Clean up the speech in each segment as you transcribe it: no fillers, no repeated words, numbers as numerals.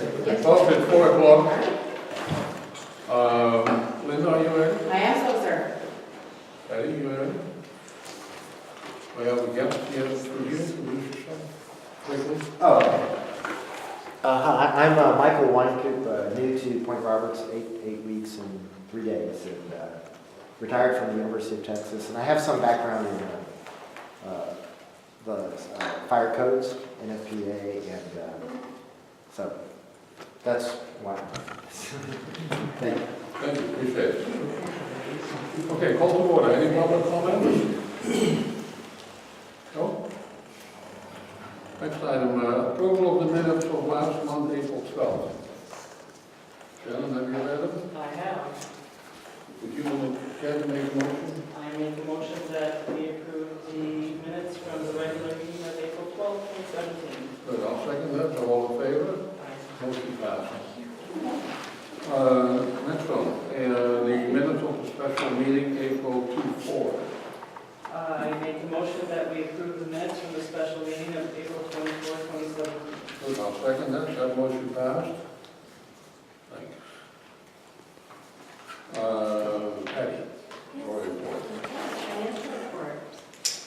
It's both at 4 o'clock. Linda, are you ready? I am so, sir. Eddie, you ready? We have a guest here for you. Introduce yourself quickly. Oh, okay. Hi, I'm Michael Weinkoop, new to Point Roberts, eight weeks and 3 days, and retired from the University of Texas. And I have some background in the fire codes, NFPA, and so that's why. Thank you. Thank you, appreciate it. Okay, call to order. Any public comments? No? Next item, approval of the minutes of last month, April 12th. Shannon, have you read them? I have. Would you care to make a motion? I make a motion that we approve the minutes from the regular meeting of April 12th, 2017. Good, I'll second that. So all in favor? Aye. Motion passes. Next one, the minutes of the special meeting, April 2-4. I make a motion that we approve the minutes from the special meeting of April 24, 2017. Good, I'll second that. That motion passed. Thanks. Patty, your report. Financial report.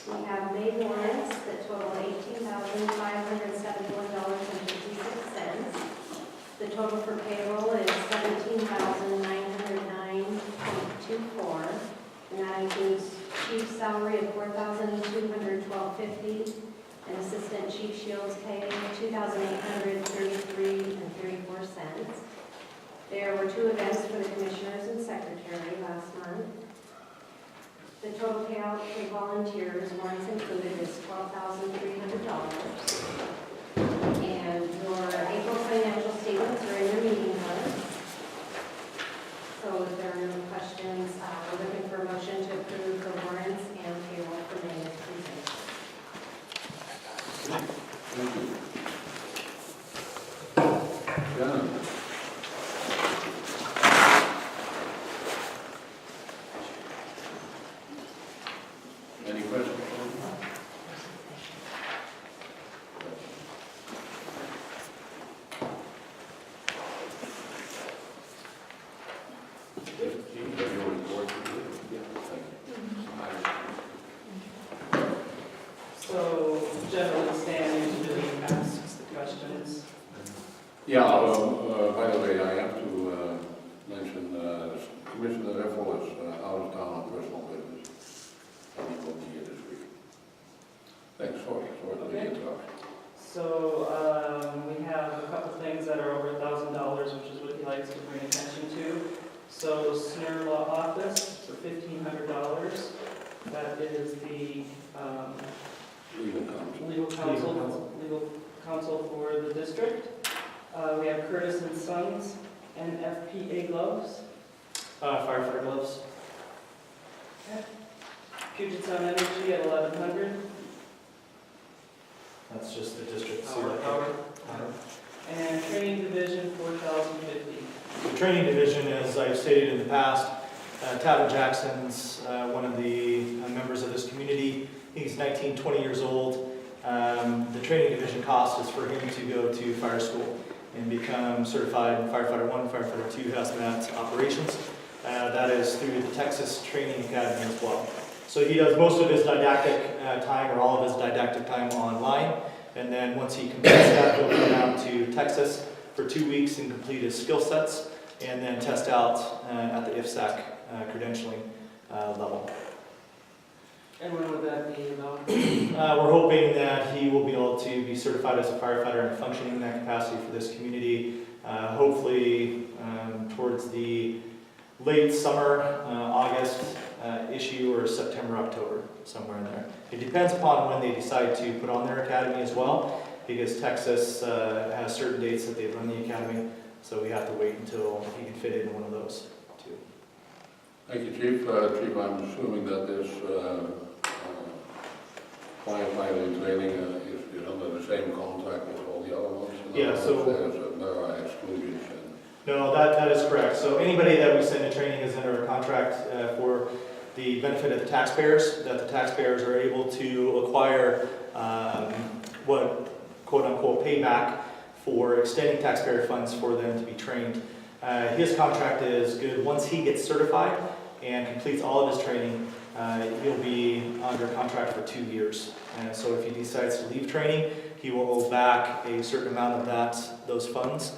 We have May warrants that total $18,571.56. The total for payroll is $17,909.24, and that includes chief salary of $4,212.50, and assistant chief shields pay $2,833.34. There were 2 events for the commissioners and secretary last month. The total payout for volunteers, warrants included, is $12,300. And your April financial statements are in your meeting notes. So if there are no questions, we're looking for a motion to approve the warrants and payroll for May as presented. Thank you. Shannon. Any questions? So, generally, Stan usually asks the questions. Yeah, by the way, I have to mention Commissioner Reffel is out of town on personal business. And he will be here this week. Thanks, sorry to the interruption. So, we have a couple things that are over $1,000, which is what he likes to bring attention to. So, SNR Law Office for $1,500. That is the legal counsel for the district. We have Curtis and Sons and FPA gloves. Firefighter gloves. Puget Sound Energy at $1,100. That's just the district Power. And Training Division $4,050. The training division, as I've stated in the past, Tavin Jackson's one of the members of this community. He's 19, 20 years old. The training division cost is for him to go to fire school and become certified in Firefighter 1, Firefighter 2 hazmat operations. That is through the Texas Training Academy as well. So he does most of his didactic time, or all of his didactic time, online. And then once he completes that, he'll come out to Texas for 2 weeks and complete his skill sets, and then test out at the IFSAC credentialing level. And when would that be about? We're hoping that he will be able to be certified as a firefighter and functioning in that capacity for this community, hopefully towards the late summer, August issue, or September, October, somewhere in there. It depends upon when they decide to put on their academy as well, because Texas has certain dates that they run the academy, so we have to wait until he can fit in one of those too. Thank you, Chief. Chief, I'm assuming that this firefighter training is under the same contract as all the other ones? Yeah, so there are exclusions. No, that is correct. So anybody that we send to training is under a contract for the benefit of the taxpayers, that the taxpayers are able to acquire what quote-unquote payback for extending taxpayer funds for them to be trained. His contract is good. Once he gets certified and completes all of his training, he'll be under contract for 2 years. And so if he decides to leave training, he will owe back a certain amount of those funds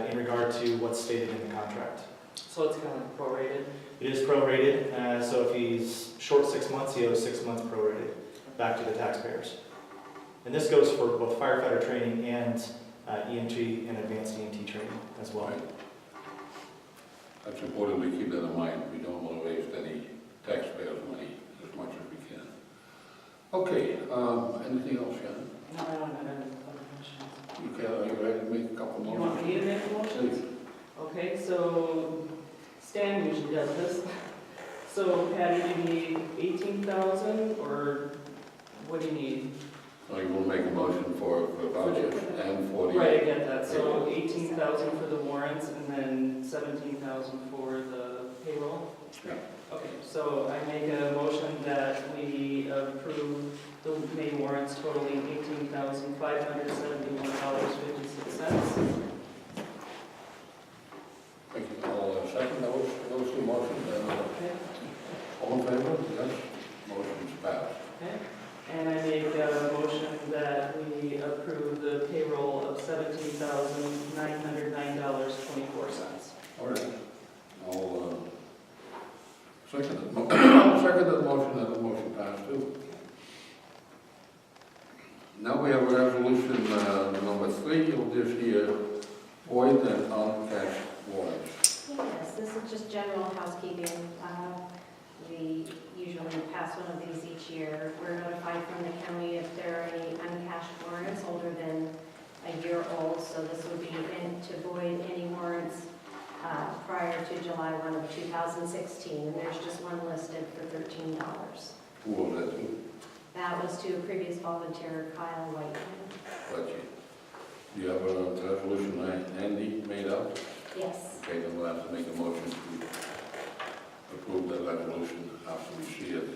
in regard to what's stated in the contract. So it's kind of prorated? It is prorated, so if he's short 6 months, he owes 6 months prorated back to the taxpayers. And this goes for both firefighter training and EMT and advanced EMT training as well. Right. That's important to keep that in mind. We don't want to waste any taxpayers' money as much as we can. Okay, anything else, Shannon? No, I don't have any other questions. Are you ready to make a couple You more? want me to make a motion? Please. Okay, so Stan usually does this. So Patty, do you need 18,000 or what do you need? So you will make a motion for vouchers and for the... Right, I get that. So 18,000 for the warrants and then 17,000 for the payroll? Yeah. Okay, so I make a motion that we approve the May warrants totaling $18,571.56. Thank you. I'll second those two motions. Okay. All in favor? Yes. Motion's passed. Okay. And I make a motion that we approve the payroll of $17,909.24. All right. I'll second it. I'll second that motion, and the motion passed too. Now we have resolution number 3 of this year, void and uncashed warrants. Yes, this is just general housekeeping. We usually pass one of these each year. We're notified from the county if there are any uncashed warrants older than a year old, so this would be to void any warrants prior to July 1 of 2016, and there's just one listed for $13. Who was that to? That was to a previous volunteer, Kyle Whiteman. Gotcha. Do you have a resolution handy made up? Yes. Okay, then we'll have to make a motion to approve that resolution after we see it.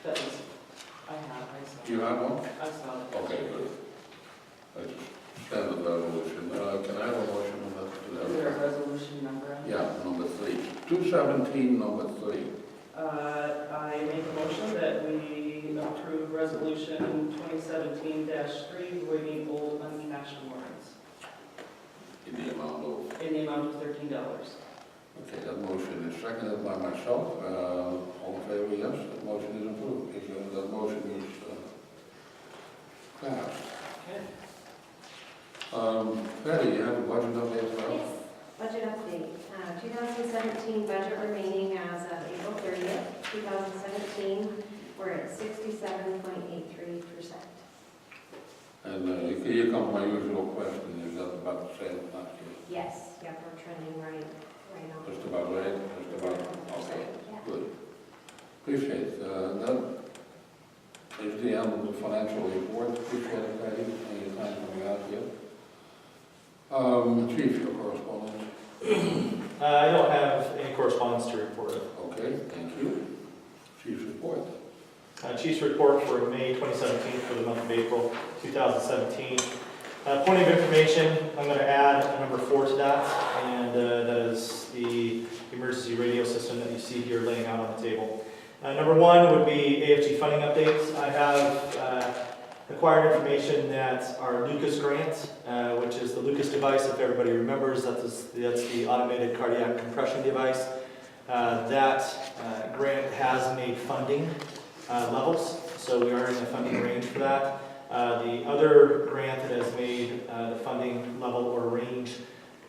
That was, I saw. Do you have one? I saw it. Okay, good. That's standard resolution. Can I have a motion on that? Is there a resolution number? Yeah, number 3. 217, number 3. I make a motion that we approve resolution 2017-3, voiding old uncashed warrants In the amount of... in the amount of $13. Okay, that motion is seconded by myself. All in favor, yes, that motion is approved. That motion is passed. Okay. Patty, you have a budget update for us? Yes, budget update. 2017 budget remaining as of April 30th, 2017, we're at 67.83%. And here comes my usual question, is that about the same as last year? Yes, yep, we're trending right on. Just about right, just about, okay, Yeah. good. Appreciate it. That is the end of the financial report. Appreciate it, Patty, and your time coming out here. Chief, your correspondence. I don't have any correspondence to report. Okay, thank you. Chief's report. Chief's report for May 2017 for the month of April 2017. Point of information, I'm going to add number 4 to that, and that is the emergency radio system that you see here laying out on the table. Number 1 would be AFG funding updates. I have acquired information that our Lucas grant, which is the Lucas device, if everybody remembers, that's the automated cardiac compression device. That grant has made funding levels, so we are in the funding range for that. The other grant that has made the funding level or range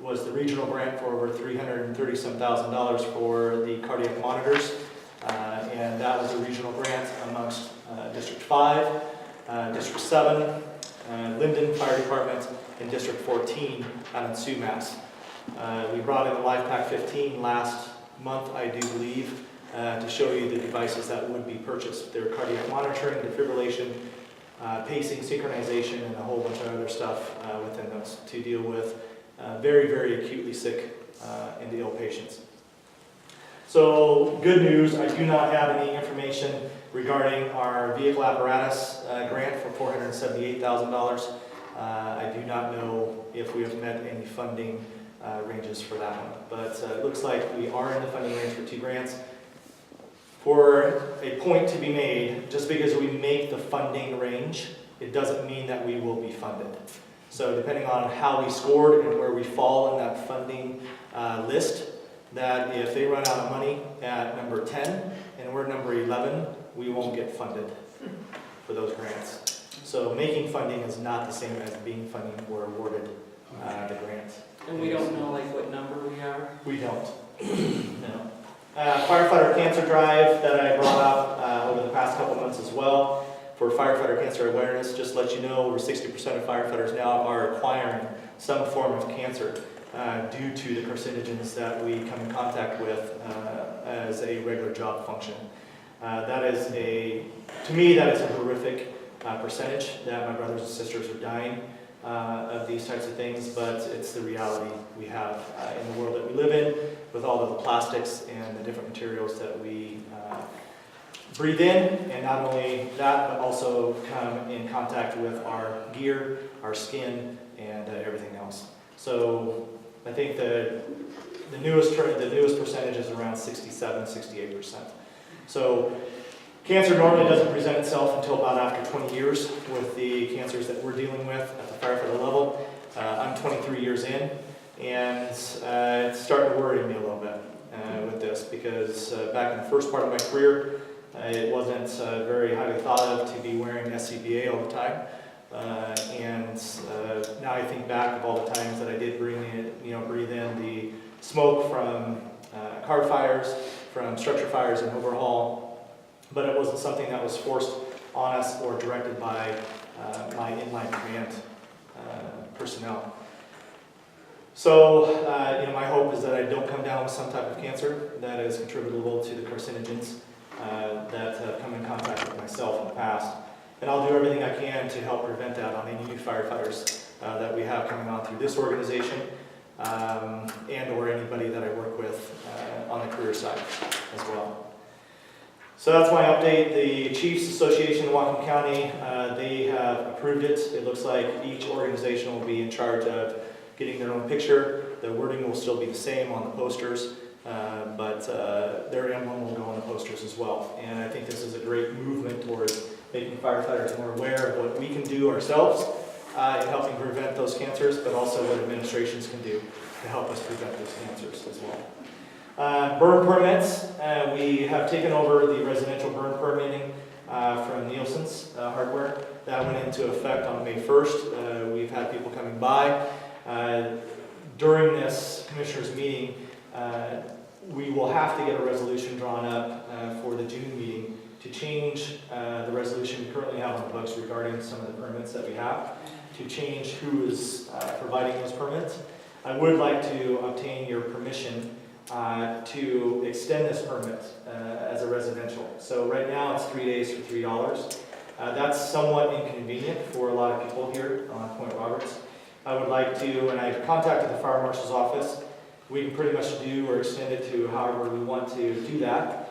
was the regional grant for over $330,000 for the cardiac monitors, and that was a regional grant amongst District 5, District 7, Linden Fire Department, and District 14 out in Sumas. We brought in the LifePak 15 last month, I do believe, to show you the devices that would be purchased. They're cardiac monitoring, defibrillation, pacing, synchronization, and a whole bunch of other stuff within those to deal with very, very acutely sick and ill patients. So good news, I do not have any information regarding our vehicle apparatus grant for $478,000. I do not know if we have met any funding ranges for that one, but it looks like we are in the funding range for 2 grants. For a point to be made, just because we make the funding range, it doesn't mean that we will be funded. So depending on how we scored and where we fall in that funding list, that if they run out of money at number 10 and we're number 11, we won't get funded for those grants. So making funding is not the same as being funding or awarded the grant. And we don't know like what number we are? We don't. No. Firefighter cancer drive that I brought up over the past couple months as well for firefighter cancer awareness. Just to let you know, over 60% of firefighters now are acquiring some form of cancer due to the carcinogens that we come in contact with as a regular job function. That is to me, that is a horrific percentage that my brothers and sisters are dying of these types of things, but it's the reality we have in the world that we live in with all of the plastics and the different materials that we breathe in, and not only that, but also come in contact with our gear, our skin, and everything else. So I think the newest percentage is around 67-68%. So cancer normally doesn't present itself until about after 20 years with the cancers that we're dealing with at the firefighter level. I'm 23 years in, and it's starting to worry me a little bit with this, because back in the first part of my career, it wasn't very highly thought of to be wearing SCBA all the time. And now I think back of all the times that I did breathe in the smoke from car fires, from structure fires in Overhaul, but it wasn't something that was forced on us or directed by my inline command personnel. So, my hope is that I don't come down with some type of cancer that is contributable to the carcinogens that have come in contact with myself in the past. And I'll do everything I can to help prevent that on any new firefighters that we have coming on through this organization, and or anybody that I work with on the career side as well. So that's my update. The Chiefs Association in Whatcom County, they have approved it. It looks like each organization will be in charge of getting their own picture. The wording will still be the same on the posters, but their emblem will go on the posters as well. And I think this is a great movement towards making firefighters more aware of what we can do ourselves in helping prevent those cancers, but also what administrations can do to help us prevent those cancers as well. Burn permits, we have taken over the residential burn permitting from Nielsen's hardware. That went into effect on May 1st. We've had people coming by. During this commissioners meeting, we will have to get a resolution drawn up for the June meeting to change the resolution we currently have on the books regarding some of the permits that we have, to change who is providing those permits. I would like to obtain your permission to extend this permit as a residential. So right now it's 3 days for $3. That's somewhat inconvenient for a lot of people here on Point Roberts. I would like to, and I've contacted the fire marshal's office, we can pretty much do or extend it to however we want to do that.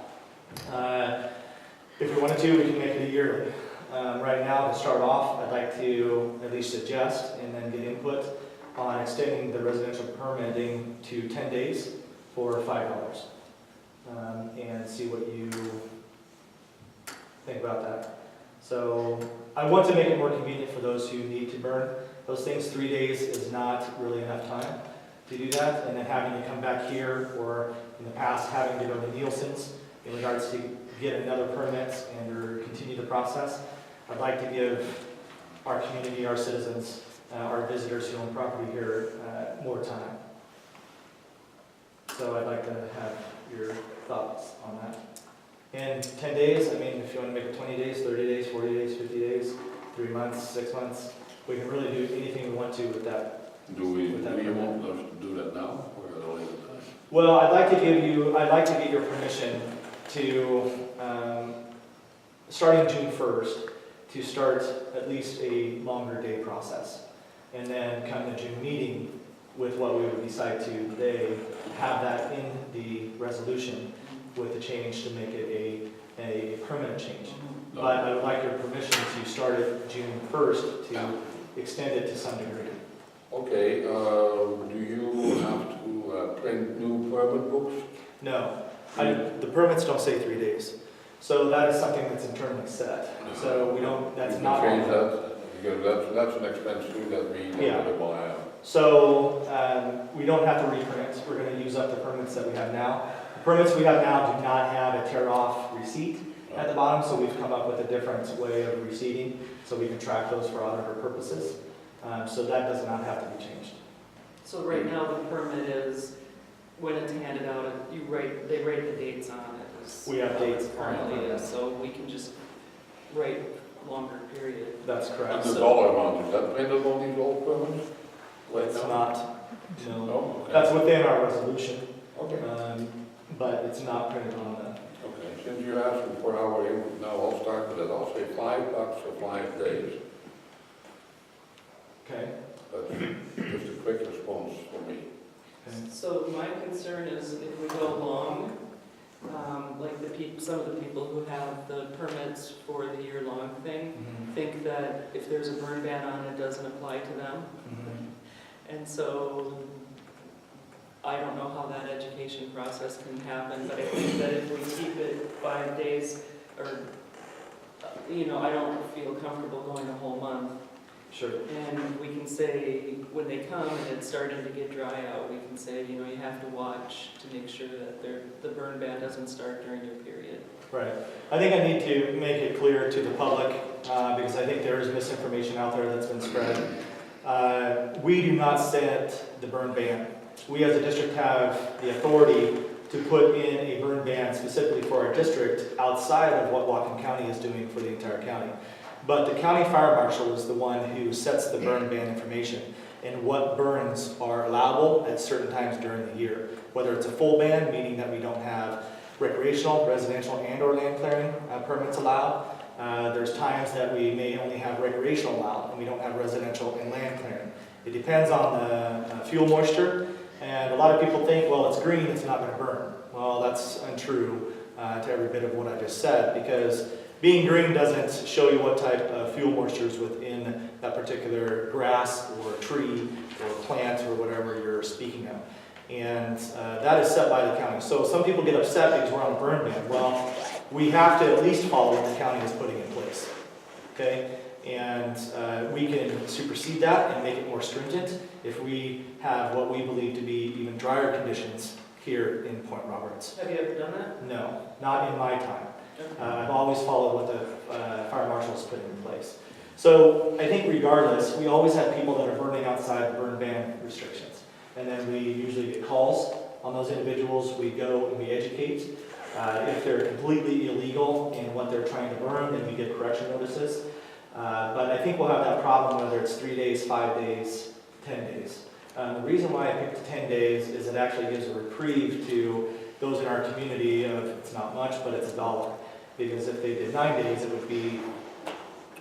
If we wanted to, we can make it a yearly. Right now, to start off, I'd like to at least suggest and then get input on extending the residential permitting to 10 days for $5, and see what you think about that. So I want to make it more convenient for those who need to burn those things. 3 days is not really enough time to do that, and then having to come back here, or in the past having to go to Nielsen's in regards to get another permit and or continue the process. I'd like to give our community, our citizens, our visitors who own property here more time. So I'd like to have your thoughts on that. And 10 days, I mean, if you want to make it 20 days, 30 days, 40 days, 50 days, 3 months, 6 months, we can really do anything we want to with that. Do you want us to do that now or at a later time? Well, I'd like to get your permission to, starting June 1st, to start at least a longer day process. And then come the June meeting, with what we would decide to today, have that in the resolution with the change to make it a permanent change. But I would like your permission to start it June 1st to extend it to some degree. Okay, do you have to print new permit books? No, the permits don't say 3 days. So that is something that's internally set. So we don't, that's You not. can change that, because that's an expense too that we Yeah. will have. So we don't have to reprint. We're going to use up the permits that we have now. The permits we have now do not have a tear-off receipt at the bottom, so we've come up with a different way of receipting so we can track those for auditor purposes. So that does not have to be changed. So right now, the permit is, when it's handed out, they write the dates on it. is We have how dates it on it, currently yeah. is, so we can just write longer period. That's And correct. the dollar amount, is that printed on these old permits? It's not, no. No? Okay. That's within our resolution, Okay, but it's not printed on the. okay, since you're asking for our input now, I'll start with it, I'll say $5 for 5 days. Okay. That's just a quick response for me. So my concern is if we go long, like some of the people who have the permits for the year-long thing, think that if there's a burn ban on, it doesn't apply to them. And so I don't know how that education process can happen, but I think that if we keep it 5 days, or, I don't feel comfortable going a whole month. Sure. And we can say, when they come and it's starting to get dry out, we can say, you have to watch to make sure that the burn ban doesn't start during your period. Right. I think I need to make it clear to the public, because I think there is misinformation out there that's been spread. We do not set the burn ban. We as a district have the authority to put in a burn ban specifically for our district outside of what Whatcom County is doing for the entire county. But the county fire marshal is the one who sets the burn ban information and what burns are allowable at certain times during the year. Whether it's a full ban, meaning that we don't have recreational, residential, and/or land clearing permits allowed. There's times that we may only have recreational allowed and we don't have residential and land clearing. It depends on the fuel moisture, and a lot of people think, well, it's green, it's not going to burn. Well, that's untrue to every bit of what I just said, because being green doesn't show you what type of fuel moisture is within that particular grass or tree or plant or whatever you're speaking of. And that is set by the county. So some people get upset because we're on a burn ban. Well, we have to at least follow what the county is putting in place. Okay? And we can supersede that and make it more stringent if we have what we believe to be even drier conditions here in Point Roberts. Have you ever done that? No, not in my time. I've always followed what the fire marshals put in place. So I think regardless, we always have people that are burning outside the burn ban restrictions. And then we usually get calls on those individuals. We go and we educate. If they're completely illegal in what they're trying to burn, then we get correction notices. But I think we'll have that problem whether it's 3 days, 5 days, 10 days. The reason why I picked 10 days is it actually gives a reprieve to those in our community of, it's not much, but it's $1. Because if they did 9 days, it would be,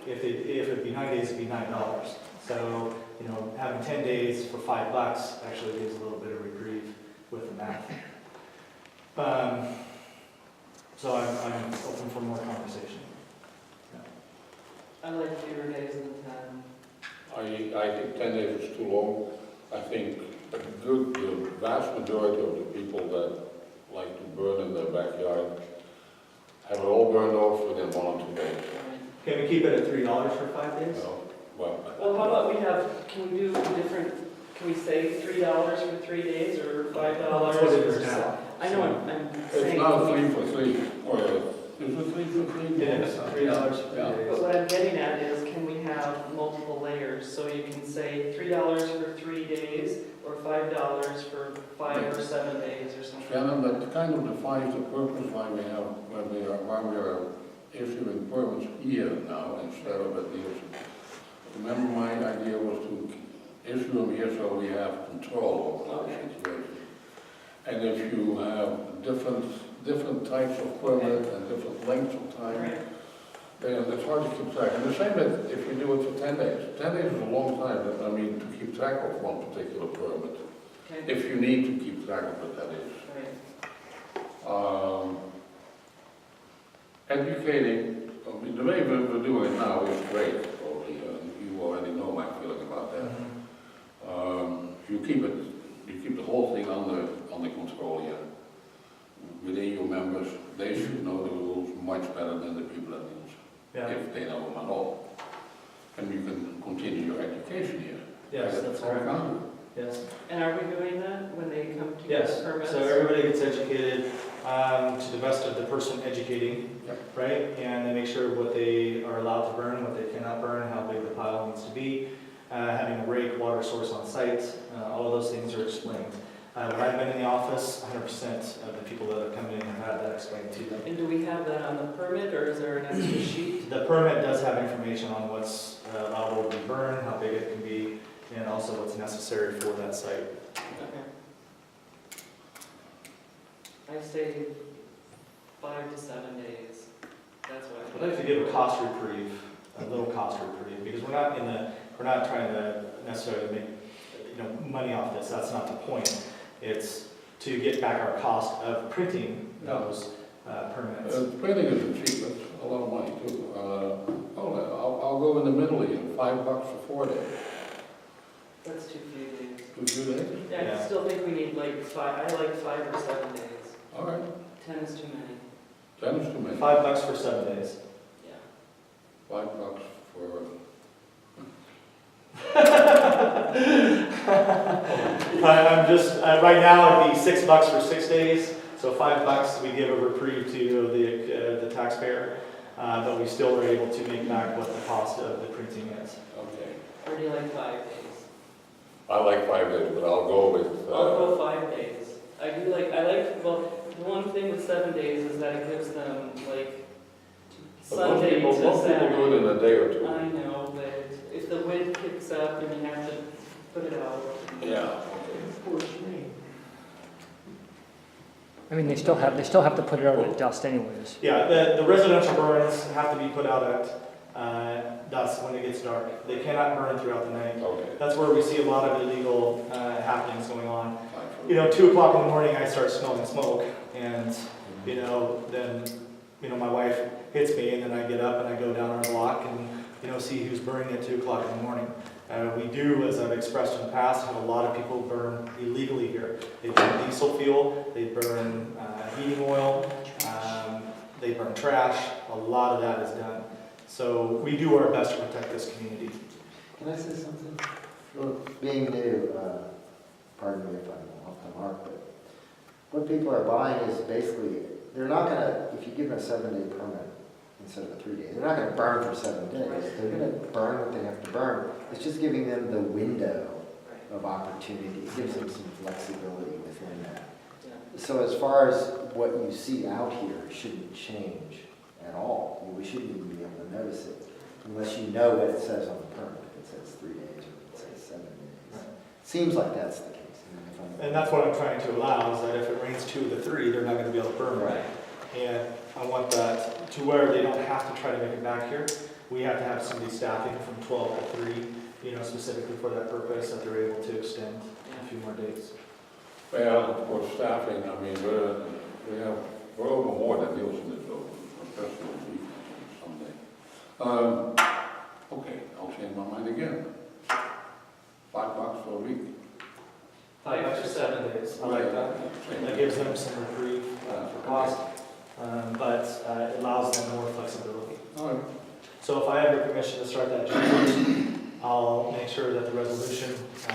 if it would be 9 days, it'd be $9. So, having 10 days for $5 actually gives a little bit of reprieve with the math. So I'm open for more conversation. I like fewer days than 10. I think 10 days is too long. I think the vast majority of the people that like to burn in their backyard have it all burned off within 1 or 2 days. Can we keep it at $3 for 5 days? Well, Well, how about can we do different, can we say $3 for 3 days or $5 That's what it for is now. I know, I'm it's saying. now 3 for 3, or is it 3 for 3? It is, $3 for Yeah. 3 But days. what I'm getting at is, can we have multiple layers? So you can say $3 for 3 days, or $5 for 5 or 7 days or something. Shannon, that kind of defies the purpose why we are issuing permits here now instead of at the dealership. Remember, my idea was to issue them here so we have control over the situation. And if you have different types of permit and different lengths of time, Right. It's hard to keep track. And the same if you do it for 10 days. 10 days is a long time, I mean, to keep track of one particular permit. Okay, If you need to keep track of it, that is. right. Educating, I mean, the way we're doing it now is great, probably, you already know my feeling about that. You keep the whole thing under control here. Within your members, they should know the rules much better than the people at rules, Yeah, if they know them at all. And you can continue your education here. yes, that's all we correct. can do. Yes. And are we doing that when they come to get Yes, permits? so everybody gets educated to the best of the person educating, Yep. right? And they make sure what they are allowed to burn, what they cannot burn, how big the pile needs to be, having a rake, water source on site, all of those things are explained. When I've been in the office, 100% of the people that have come in have had that explained to them. And do we have that on the permit, or is there an extra sheet? The permit does have information on what's allowable to be burned, how big it can be, and also what's necessary for that site. Okay. I say 5 to 7 days. That's why. I'd like to give a cost reprieve, a little cost reprieve, because we're not trying to necessarily make, money off this, that's not the point. It's to get back our cost of printing those permits. Printing isn't cheap, it's a lot of money too. I'll go in the middle here, $5 for 4 days. That's too few days. 2 days? Yeah, I Yeah. still think we need like 5, I like 5 or 7 days. All right, 10 is too many. 10 is too many. $5 for 7 days. Yeah. $5 for, I'm just, right now it'd be $6 for 6 days, so $5 we give a reprieve to the taxpayer, but we still are able to make back what the cost of the printing is. okay. Or do you like 5 days? I like 5 days, but I'll go with, I'll go 5 days. Well, the one thing with 7 days is that it gives them like Sunday to most people do it Saturday. in a day or two. I know, but if the wind picks up and you have to put it out. Yeah. I mean, they still have to put it out at dust anyways. Yeah, the residential burns have to be put out at dusk when it gets dark. They cannot burn throughout the night. Okay. That's where we see a lot of illegal happenings going on. 2 o'clock in the morning, I start smelling smoke, and, then, my wife hits me, and then I get up and I go down our block and, see who's burning at 2 o'clock in the morning. We do, as I've expressed in the past, have a lot of people burn illegally here. They burn diesel fuel, they burn heating oil, they burn trash. A lot of that is done. So we do our best to protect this community. Can I say something? Sure. Being new, pardon me if I'm off the mark, but what people are buying is basically, they're not gonna, if you give them a 7-day permit instead of a 3-day, they're not gonna burn for 7 days. They're gonna burn what they have to burn. It's just giving them the window of opportunity. It gives them some flexibility within that. Yeah. So as far as what you see out here shouldn't change at all. We shouldn't even be able to notice it unless you know what it says on the permit. If it says 3 days or if it says 7 days. Seems like that's the case. And that's what I'm trying to allow, is that if it rains 2 of the 3, they're not going to be able to burn right. And I want that to where they don't have to try to make it back here. We have to have somebody staffing from 12 to 3, specifically for that purpose, that they're able to extend a few more days. Well, of course, staffing, I mean, we're over more than Nielsen is over, especially on weekends someday. Okay, I'll change my mind again. $5 for a week. 5 for 7 days. I like that. That gives them some reprieve for cost, but it allows them more flexibility. All right. So if I have your permission to start that June 1st, I'll make sure that the resolution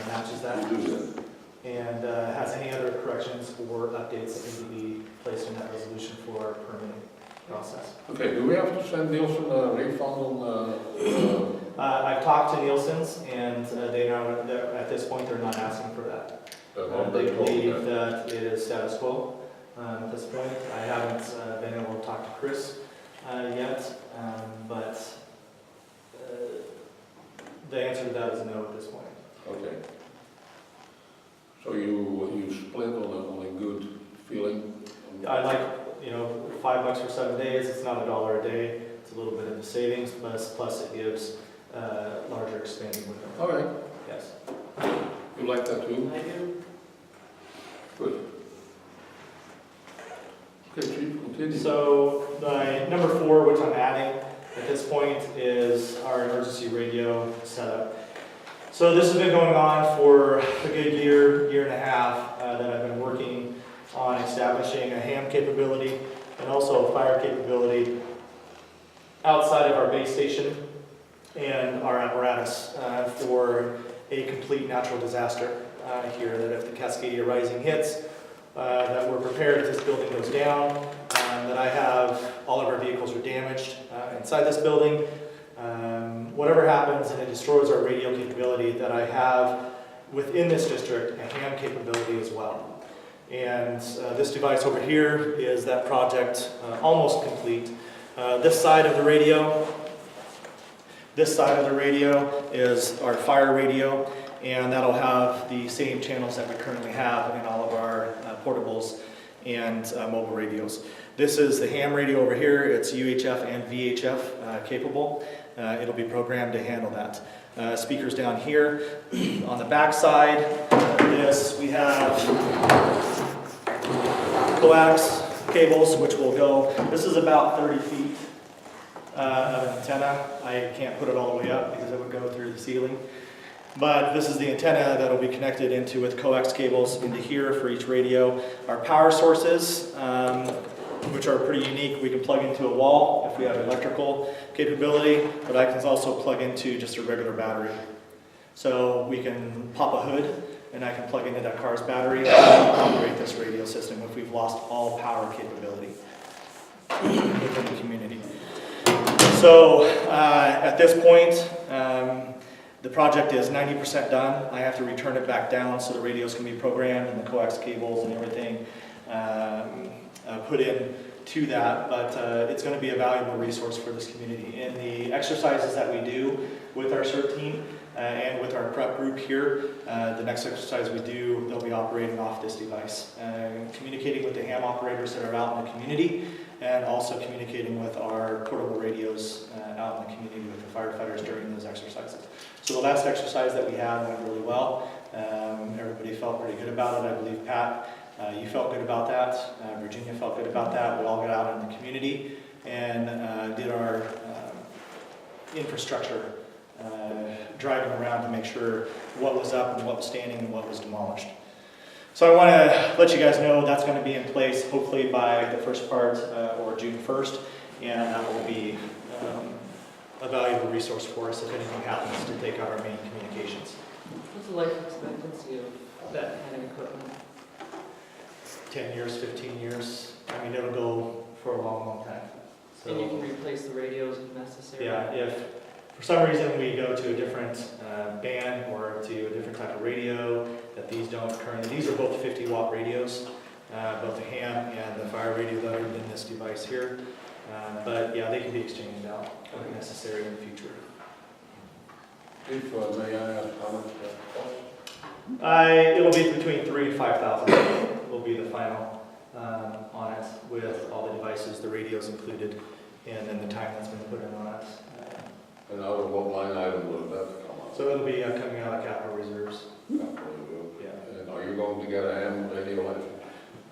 matches that We'll do that. and has any other corrections or updates that need to be placed in that resolution for our permitting process. Okay, do we have to send Nielsen a refund on, I've talked to Nielsen's, and they know that at this point they're not asking for that. They believe that it is status quo at this point. I haven't been able to talk to Chris yet, but the answer to that is no at this point. Okay. So you split on a good feeling? I like, $5 for 7 days. It's not $1 a day. It's a little bit of a savings, plus it gives larger expanding window. All right, Yes. you like that too? I do. Good. Okay, Chief, continue. So my number 4, which I'm adding at this point, is our emergency radio setup. So this has been going on for a good year and a half that I've been working on establishing a ham capability and also a fire capability outside of our base station and our apparatus for a complete natural disaster here, that if the Cascadia Rising hits, that we're prepared if this building goes down, that I have all of our vehicles are damaged inside this building. Whatever happens and it destroys our radio capability, that I have within this district a ham capability as well. And this device over here is that project almost complete. This side of the radio is our fire radio, and that'll have the same channels that we currently have in all of our portables and mobile radios. This is the ham radio over here. It's UHF and VHF capable. It'll be programmed to handle that. Speakers down here. On the back side of this, we have coax cables, which will go, this is about 30 feet of an antenna. I can't put it all the way up because it would go through the ceiling. But this is the antenna that will be connected into with coax cables into here for each radio. Our power sources, which are pretty unique, we can plug into a wall if we have electrical capability, but I can also plug into just a regular battery. So we can pop a hood and I can plug into that car's battery and operate this radio system if we've lost all power capability within the community. So at this point, the project is 90% done. I have to return it back down so the radios can be programmed and the coax cables and everything put in to that, but it's going to be a valuable resource for this community. In the exercises that we do with our CERT team and with our prep group here, the next exercise we do, they'll be operating off this device, communicating with the ham operators that are out in the community, and also communicating with our portable radios out in the community with the firefighters during those exercises. So the last exercise that we had went really well. Everybody felt pretty good about it. I believe, Pat, you felt good about that. Virginia felt good about that. We all got out in the community and did our infrastructure driving around to make sure what was up and what was standing and what was demolished. So I want to let you guys know that's going to be in place hopefully by the first part or June 1st, and that will be a valuable resource for us if anything happens to take out our main communications. What's the life expectancy of that kind of equipment? 10 years, 15 years. I mean, it'll go for a long, long time. So, And you can replace the radios if necessary? yeah, if for some reason we go to a different band or to a different type of radio that these don't currently, these are both 50-watt radios, both the ham and the fire radio that are in this device here. But yeah, they can be exchanged out if necessary in the future. Chief, may I ask how much that costs? It'll be between $3,000 and $5,000 will be the final on it, with all the devices, the radios included, and then the time that's been put in on it. And out of what line item will that come out? So it'll be coming out of capital reserves. Yeah. And are you going to get a ham radio license?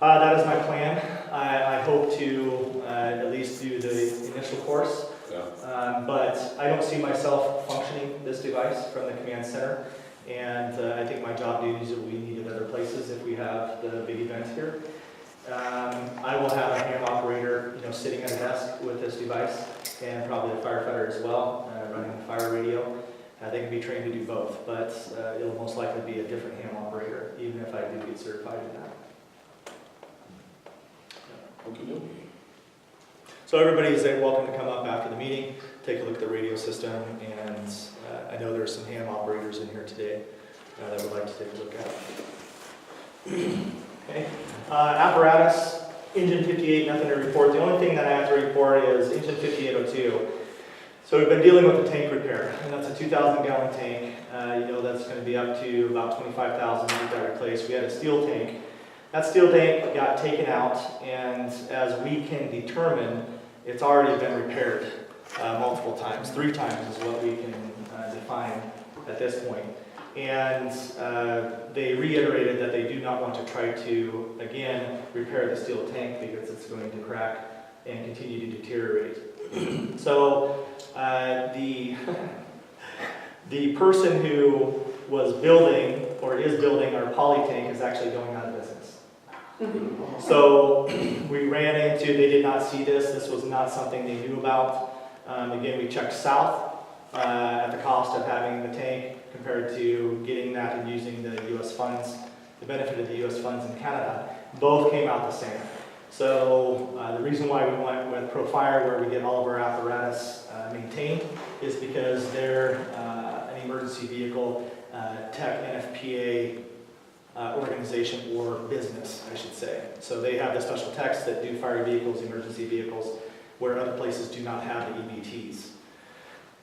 That is my plan. I hope to at least do the initial course, Yeah. but I don't see myself functioning this device from the command center. And I think my job duties will be needed other places if we have the big events here. I will have a ham operator, sitting at a desk with this device, and probably a firefighter as well, running the fire radio. They can be trained to do both, but it'll most likely be a different ham operator, even if I do get certified in that. Okay. So everybody is welcome to come up after the meeting, take a look at the radio system, and I know there's some ham operators in here today that would like to take a look at it. Okay. Apparatus, engine 58, nothing to report. The only thing that I have to report is engine 5802. So we've been dealing with the tank repair, and that's a 2,000-gallon tank. That's going to be up to about $25,000 to get that replaced. We had a steel tank. That steel tank got taken out, and as we can determine, it's already been repaired. multiple times. 3 times is what we can define at this point. And they reiterated that they do not want to try to, again, repair the steel tank because it's going to crack and continue to deteriorate. So the person who was building or is building our poly tank is actually going out of business. So we ran into, they did not see this. This was not something they knew about. Again, we checked south at the cost of having the tank compared to getting that and using the U.S. funds, the benefit of the U.S. funds in Canada. Both came out the same. So the reason why we went with ProFire, where we get all of our apparatus maintained, is because they're an emergency vehicle tech NFPA organization or business, I should say. So they have the special techs that do fire vehicles, emergency vehicles, where other places do not have the EBTs.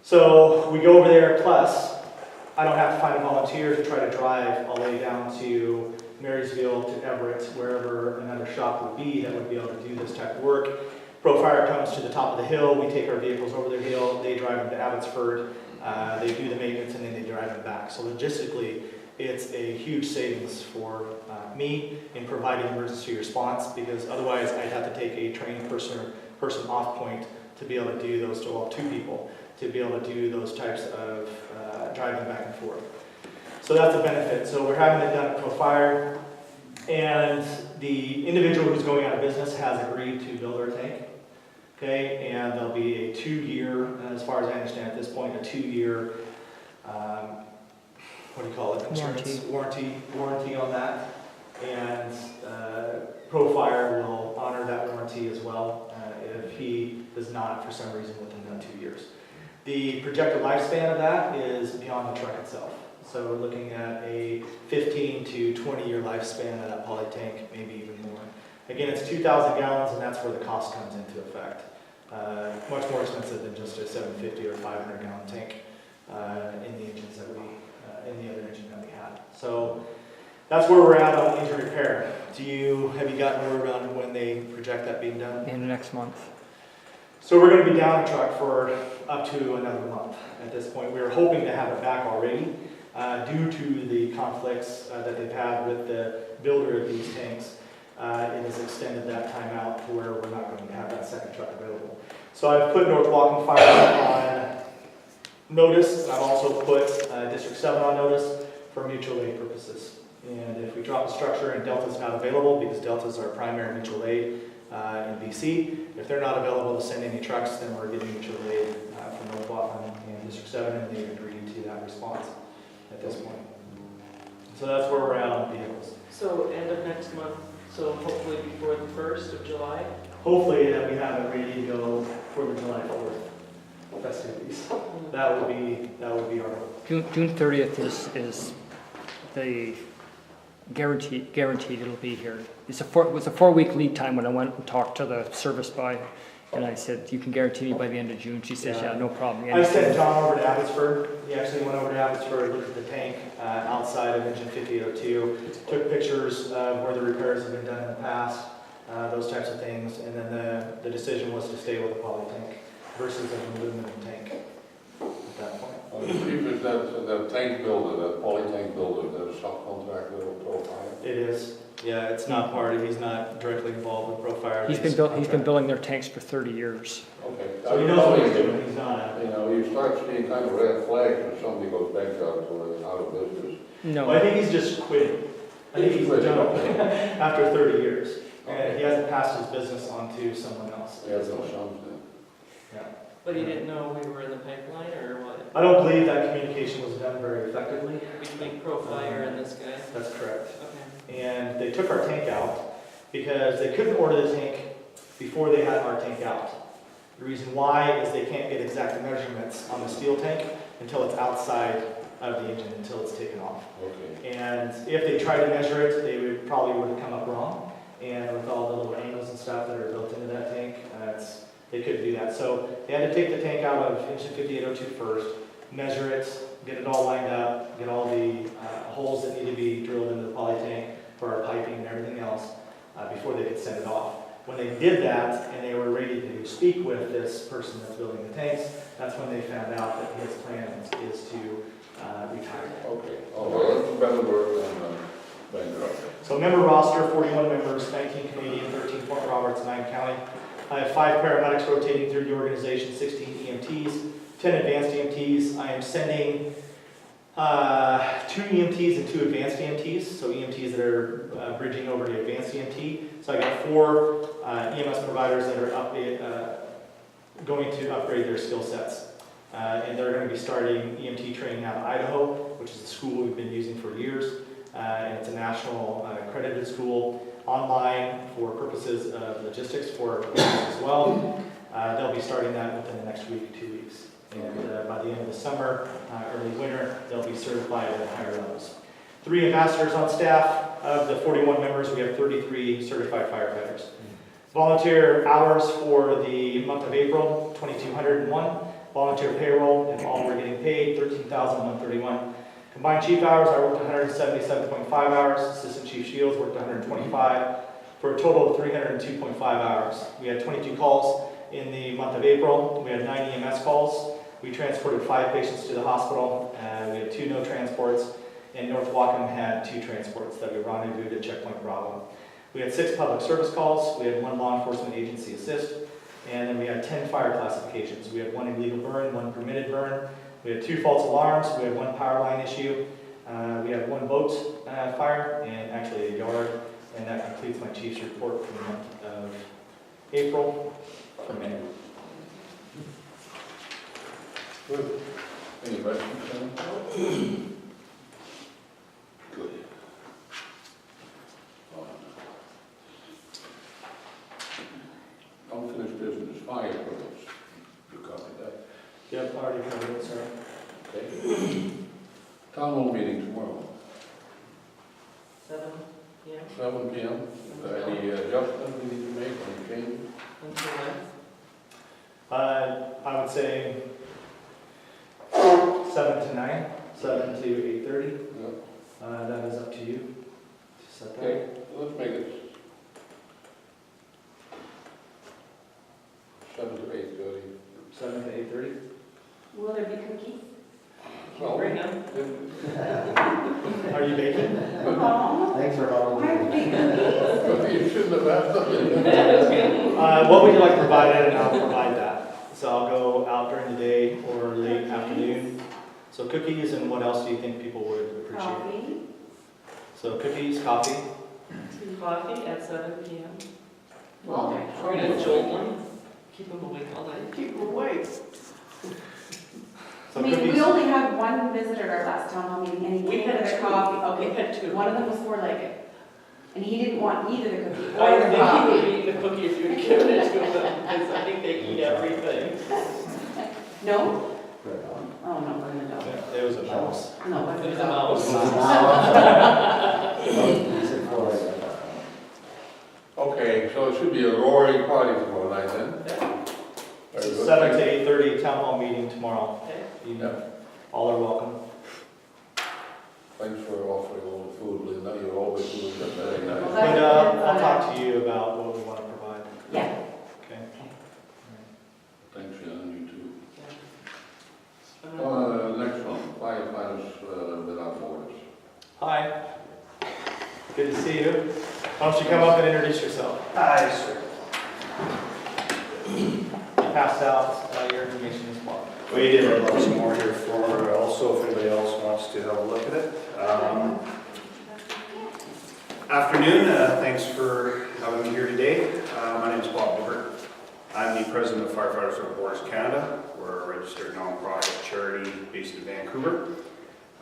So we go over there, plus I don't have to find a volunteer to try to drive all the way down to Marysville, to Everett, wherever another shop would be that would be able to do this type of work. ProFire comes to the top of the hill, we take our vehicles over the hill, they drive them to Abbotsford, they do the maintenance, and then they drive them back. So logistically, it's a huge savings for me in providing emergency response, because otherwise I'd have to take a trained person off point to be able to do those, well, 2 people, to be able to do those types of driving back and forth. So that's a benefit. So we're having it done at ProFire, and the individual who's going out of business has agreed to build our tank. Okay, and there'll be a 2-year, as far as I understand at this point, a 2-year, what do you call it? Insurance warranty on that. And ProFire will honor that warranty as well if he does not, for some reason, within that 2 years. The projected lifespan of that is beyond the truck itself. So we're looking at a 15 to 20-year lifespan of that poly tank, maybe even more. Again, it's 2,000 gallons, and that's where the cost comes into effect. Much more expensive than just a 750 or 500-gallon tank in the engines that in the other engine that we had. So that's where we're at on engine repair. Have you gotten word on when they project that being done? In next month. So we're going to be down a truck for up to another month at this point. We were hoping to have it back already due to the conflicts that they've had with the builder of these tanks. It has extended that time out to where we're not going to have that second truck available. So I've put North Whatcom Fire on notice, and I've also put District 7 on notice for mutual aid purposes. And if we drop a structure and Delta's not available, because Delta's our primary mutual aid in BC, if they're not available to send any trucks, then we're getting mutual aid from North Whatcom and District 7, and they've agreed to that response at this point. So that's where we're at on vehicles. So end of next month, so hopefully before the 1st of July? Hopefully that we have it ready to go for the July 4th festivities. That would be our hope. June 30th is the guaranteed it'll be here. It was a 4-week lead time when I went and talked to the service buy, and I said, you can guarantee me by the end of June. She says, yeah, no problem. I sent John over to Abbotsford. He actually went over to Abbotsford, looked at the tank outside of engine 5802, took pictures of where the repairs have been done in the past, those types of things, and then the decision was to stay with a poly tank versus an aluminum tank at that point. Chief, is that tank builder, that poly tank builder, that a subcontractor of ProFire? It is. Yeah, it's not part of, he's not directly involved with ProFire. He's been building their tanks for 30 years. Okay. So he knows what he's doing, he's not. You start seeing kind of red flags when somebody goes bankrupt or out of business. No. Well, I think he's just quitting. I think he's quitting, done okay. after 30 years. And he hasn't passed his business on to someone else. He has no sons then. Yeah. But he didn't know we were in the pipeline, or what? I don't believe that communication was done very effectively. Between ProFire and this guy? That's correct. Okay. And they took our tank out because they couldn't order the tank before they had our tank out. The reason why is they can't get exact measurements on the steel tank until it's outside of the engine, until it's taken off. Okay. And if they tried to measure it, they would have come up wrong. And with all the little angles and stuff that are built into that tank, they couldn't do that. So they had to take the tank out of engine 5802 first, measure it, get it all lined up, get all the holes that need to be drilled into the poly tank for our piping and everything else before they could send it off. When they did that and they were ready to to speak with this person that's building the tanks, that's when they found out that his plan is to retire. Okay, oh, well, that's better work than bankrupt. So member roster, 41 members, 19 Canadian, 13 Fort Roberts, 9 county. I have 5 paramedics rotating through the organization, 16 EMTs, 10 advanced EMTs. I am sending 2 EMTs and 2 advanced EMTs, so EMTs that are bridging over to advanced EMT. So I got 4 EMS providers that are going to upgrade their skill sets. And they're going to be starting EMT training out of Idaho, which is a school we've been using for years. And it's a national accredited school, online for purposes of logistics for as well. They'll be starting that within the next week, 2 weeks. And by the end of the summer, early winter, they'll be certified at higher levels. 3 ambassadors on staff. Of the 41 members, we have 33 certified firefighters. Volunteer hours for the month of April, 2,201. Volunteer payroll, and all we're getting paid, 13,131. Combined chief hours, I worked 177.5 hours. Assistant Chief Shields worked 125, for a total of 302.5 hours. We had 22 calls in the month of April. We had 9 EMS calls. We transported 5 patients to the hospital. We had 2 no transports, and North Whatcom had 2 transports that we rendezvoused at Checkpoint Bravo. We had 6 public service calls. We had 1 law enforcement agency assist, and then we had 10 fire classifications. We had 1 illegal burn, 1 permitted burn. We had 2 false alarms. We had 1 power line issue. We had 1 boat fire, and actually a yard. And that completes my chief's report for the month of April. For me. Good. Any questions, Sam? Good. Unfinished business, fire permits. You copied that? Yep, already covered it, sir. Okay. Town hall meeting tomorrow, 7 p.m. 7 p.m. Is there any adjustment we need to make, any change? until when? I would say 7 to 9, 7 to 8:30. Yeah. That is up to you to set that. Okay, let's make it 7 to 8:30. 7 to 8:30. Will there be cookies? Well, Bring them. Are you baking? Oh, Thanks for why volunteering. big cookies? You shouldn't have asked them. What would you like provided, and I'll provide that. So I'll go out during the day or late afternoon. So cookies, and what else do you think people would appreciate? Coffee. So cookies, coffee. Coffee at 7 p.m. Well, We're gonna jolt them, keep them awake all night. Keep them awake. So I mean, cookies. we only had 1 visitor at our last town hall meeting, and he We came had for the 2. coffee. We Okay, had 2. one of them was 4-legged, and he didn't want either the cookie I or the think he coffee. would eat the cookie if you'd given it to them, because I think they eat everything. No? Right on. Oh, no, wasn't a dog. Yeah, it was a mouse. No, wasn't There's a a dog. mouse. You said 4 legs, I thought. Okay, so it should be a roaring party tomorrow night then? Very good. 7 to 8:30 town hall meeting tomorrow. Okay. Evening. All are welcome. Thanks for offering all the food, Linda, you're always doing that very nice. Well, And that's I'll talk to you about what we want to provide. Yeah. Okay. Thanks, Shannon, you too. Yeah. Next one, firefighters without borders. Hi. Good to see you. Why don't you come up and introduce yourself? Hi, sir. Pass out your information as well. We did have lots more here for also if anybody else wants to have a look at it. Afternoon, thanks for having me here today. My name is Bob Dibert. I'm the president of Firefighters Without Borders Canada. We're a registered nonprofit charity based in Vancouver.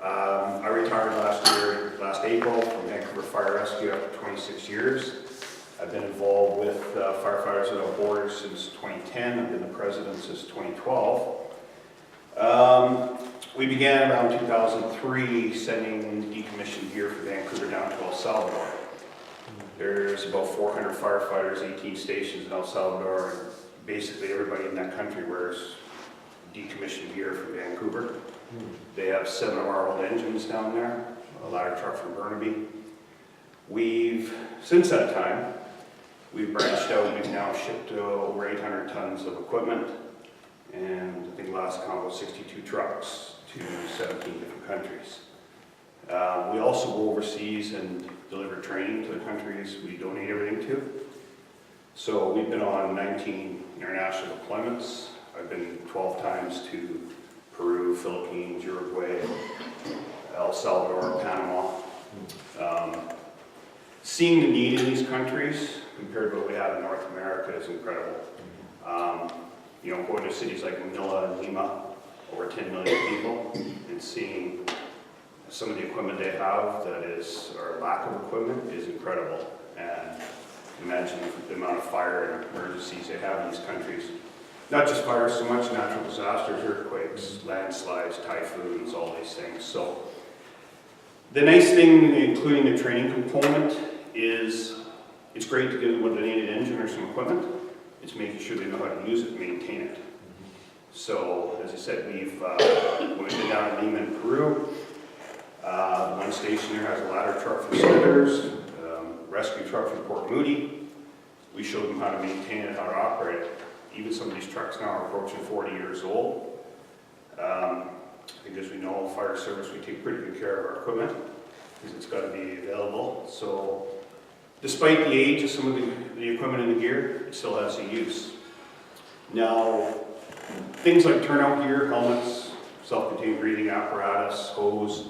I retired last April from Vancouver Fire Rescue after 26 years. I've been involved with Firefighters Without Borders since 2010. I've been the president since 2012. We began around 2003 sending decommissioned gear from Vancouver down to El Salvador. There's about 400 firefighters, 18 stations in El Salvador, and basically everybody in that country wears decommissioned gear from Vancouver. They have 7 of our old engines down there, a ladder truck from Burnaby. We've, since that time, We've branched out, we've now shipped over 800 tons of equipment, and I think last count was 62 trucks to 17 different countries. We also go overseas and deliver training to the countries we donate everything to. So we've been on 19 international deployments. I've been 12 times to Peru, Philippines, Uruguay, El Salvador, Panama. Seeing the need in these countries compared to what we have in North America is incredible. You know, going to cities like Manila and Lima, over 10 million people, and seeing some of the equipment they have that is, or lack of equipment, is incredible. And imagine the amount of fire and emergencies they have in these countries. Not just fire so much, natural disasters, earthquakes, landslides, typhoons, all these things. So the nice thing, including the training component, is it's great to give them a needed engine or some equipment. It's making sure they know how to use it and maintain it. So, as I said, we've been down in Lima in Peru. One station there has a ladder truck for Smithers, rescue truck from Port Moody. We showed them how to maintain it, how to operate it. Even some of these trucks now are approaching 40 years old. I think, as we know, fire service, we take pretty good care of our equipment because it's got to be available. So despite the age of some of the equipment and the gear, it still has a use. Now, things like turnout gear, helmets, self-contained breathing apparatus, hose.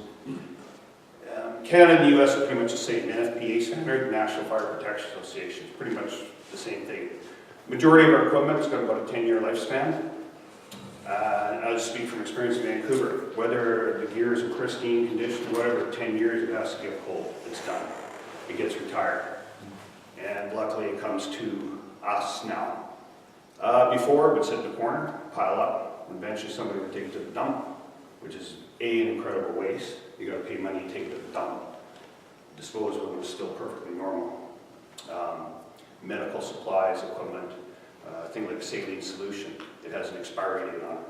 Canada and the US are pretty much the same. NFPA standard, National Fire Protection Association, pretty much the same thing. Majority of our equipment's got about a 10-year lifespan. I'll just speak from experience in Vancouver. Whether the gear is in pristine condition or whatever, 10 years it has to get cold. It's done. It gets retired. And luckily it comes to us now. Before, it would sit in the corner, pile up, and eventually somebody would take it to the dump, which is an incredible waste. You got to pay money to take it to the dump. Dispose of it was still perfectly normal. Medical supplies, equipment, things like saline solution, it has an expiry date on it.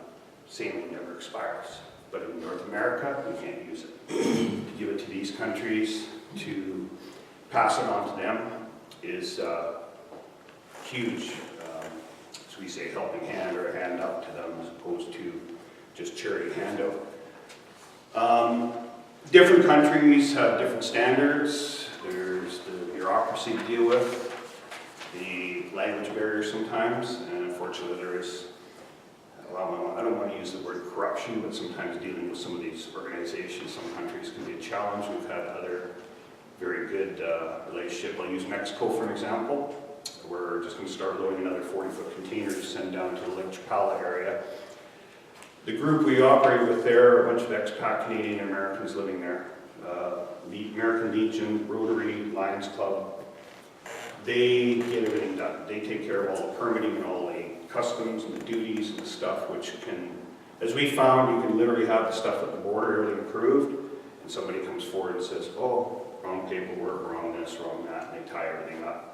Saline never expires. But in North America, we can't use it. To give it to these countries, to pass it on to them, is huge. As we say, helping hand or a hand up to them as opposed to just charity handout. Different countries have different standards. There's the bureaucracy to deal with, the language barrier sometimes, and unfortunately there is, well, I don't want to use the word corruption, but sometimes dealing with some of these organizations, some countries can be a challenge. We've had other very good relationship. I'll use Mexico for an example. We're just going to start loading another 40-foot container to send down to the Lake Chapala area. The group we operate with there are a bunch of expat Canadian Americans living there. The American Legion, Rotary, Lions Club. They get everything done. They take care of all the permitting and all the customs and the duties and the stuff, which can, as we found, you can literally have the stuff at the border, everything approved, and somebody comes forward and says, oh, wrong paperwork, wrong this, wrong that, and they tie everything up.